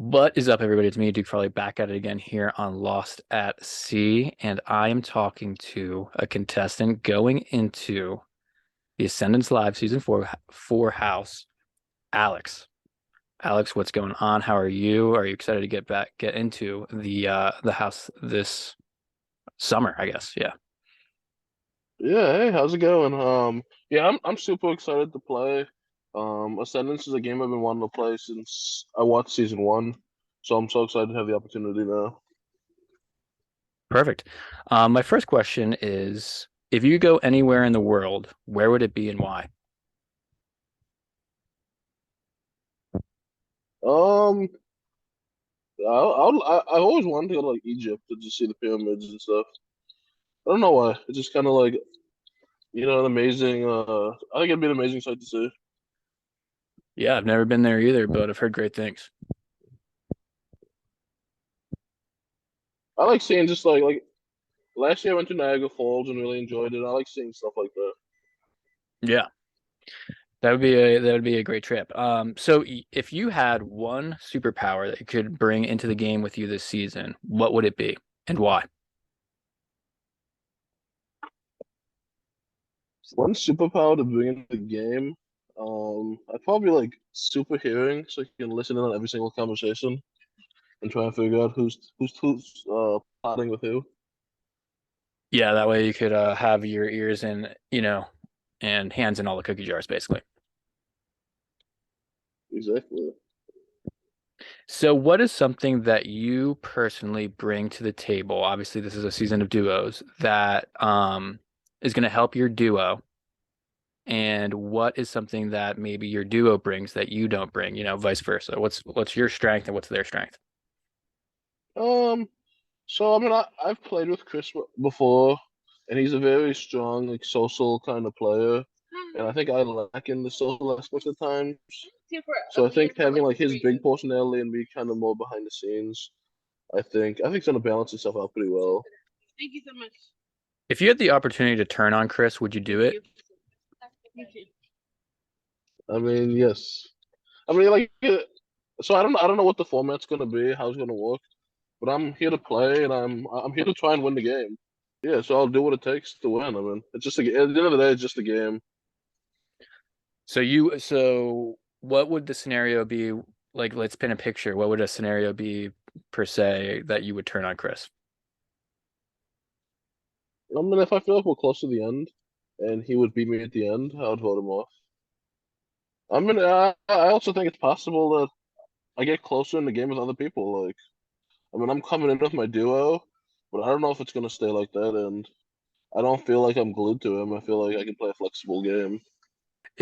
What is up, everybody? It's me, Duke Farley, back at it again here on Lost at Sea, and I am talking to a contestant going into the Ascendance Live Season 4 house, Alex. Alex, what's going on? How are you? Are you excited to get into the house this summer, I guess? Yeah. Yeah, hey, how's it going? Yeah, I'm super excited to play. Ascendance is a game I've been wanting to play since I watched season one, so I'm so excited to have the opportunity now. Perfect. My first question is, if you go anywhere in the world, where would it be and why? Um, I always wanted to go to like Egypt to just see the pyramids and stuff. I don't know why. It's just kind of like an amazing. I think it'd be an amazing sight to see. Yeah, I've never been there either, but I've heard great things. I like seeing just like last year I went to Niagara Falls and really enjoyed it. I like seeing stuff like that. Yeah. That would be a great trip. So if you had one superpower that you could bring into the game with you this season, what would it be and why? One superpower to bring into the game. I'd probably like super hearing, so you can listen in on every single conversation and try and figure out who's plotting with who. Yeah, that way you could have your ears and hands in all the cookie jars, basically. Exactly. So what is something that you personally bring to the table? Obviously, this is a season of duos that is going to help your duo. And what is something that maybe your duo brings that you don't bring, vice versa? What's your strength and what's their strength? Um, so I mean, I've played with before, and he's a very strong, like social kind of player, and I think I lack in the social aspect at times. So I think having like his big personality and me kind of more behind the scenes, I think it's gonna balance itself out pretty well. If you had the opportunity to turn on Chris, would you do it? I mean, yes. I mean, so I don't know what the format's gonna be, how it's gonna work, but I'm here to play and I'm here to try and win the game. Yeah, so I'll do what it takes to win. I mean, it's just at the end of the day, it's just a game. So what would the scenario be like? Let's paint a picture. What would a scenario be per se that you would turn on Chris? I mean, if I feel like we're close to the end and he would beat me at the end, I would vote him off. I mean, I also think it's possible that I get closer in the game with other people. Like, I mean, I'm coming in with my duo, but I don't know if it's gonna stay like that, and I don't feel like I'm glued to him. I feel like I can play a flexible game.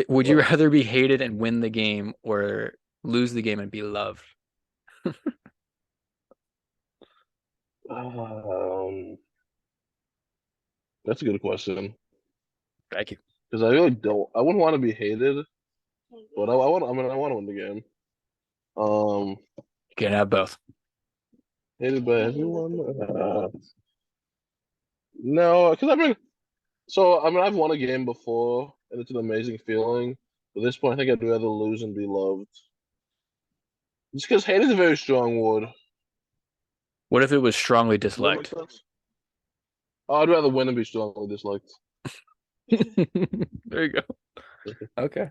Would you But rather be hated and win the game or lose the game and be loved? um, that's a good question Thank you. because I really don't. I wouldn't want to be hated, but I want. I mean, I want to win the game. Um, You can't have both. hated by everyone. No, because I mean, I've won a game before, and it's an amazing feeling. But at this point, I think I'd rather lose and be loved. Just because hate is a very strong word. What if it was strongly Does that make disliked? sense? Oh, I'd rather win and be strongly disliked. There you go. Okay.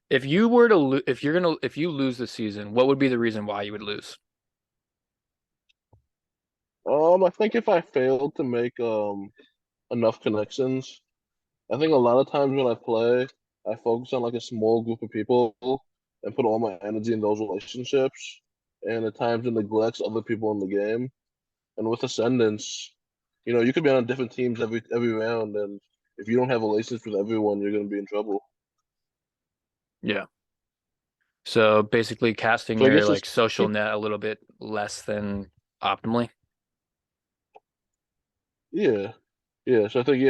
If you lose the season, what would be the reason why you would lose? I think if I failed to make enough connections, I think a lot of times when I play, I focus on like a small group of people and put all my energy in those relationships, and at times it neglects other people in the game. And with Ascendance, you could be on different teams every round, and if you don't have relations with everyone, you're gonna be in trouble. Yeah. So basically casting So I your guess like just social keep, net a little bit less than optimally. yeah, yeah. So I think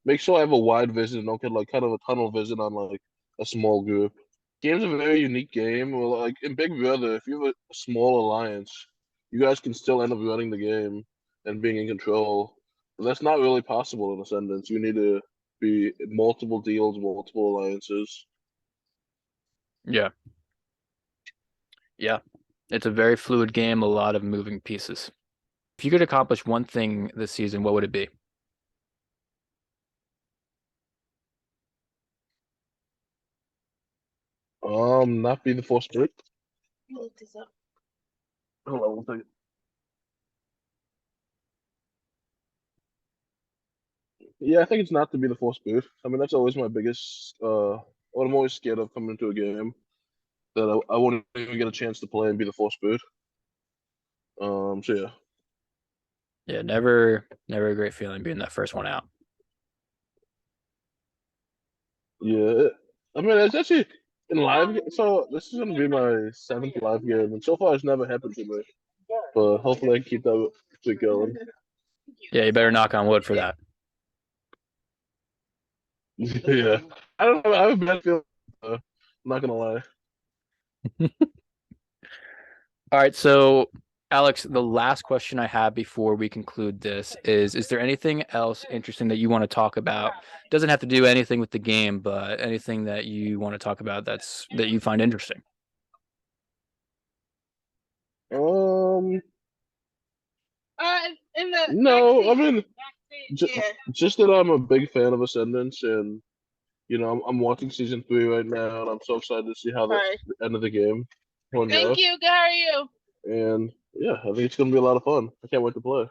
make sure I have a wide vision, don't get like kind of a tunnel vision on like a small group. Game's a very unique game. Well, like in Big Brother, if you have a small alliance, you guys can still end up running the game and being in control. But that's not really possible in Ascendance. You need to be multiple deals, multiple alliances. Yeah. Yeah, it's a very fluid game, a lot of moving pieces. If you could accomplish one thing this season, what would it be? Not be the force spirit. Hold on one second. Yeah, I think it's not to be the force spirit. I mean, that's always my biggest. What I'm always scared of coming into a game that I won't even get a chance to play and be the force spirit. So yeah, Yeah, never a great feeling being that first one out. yeah. I mean, it's actually in so this is gonna be my seventh live game, and so far it's never happened to me. But hopefully I can keep that streak going. Yeah, you better knock on wood for that. Yeah, I don't know. I have a bad feeling. I'm not gonna lie. All right, so Alex, the last question I have before we conclude this is there anything else interesting that you want to talk about? Doesn't have to do anything with the game, but anything that you want to talk about that you find interesting. Um, no, I mean, just, just that I'm a big fan of Ascendance, and I'm watching season 3 right now, and I'm so excited to see how the end of the game will go. Thank you. How are you? And yeah, I think it's gonna be a lot of fun. I can't wait to play.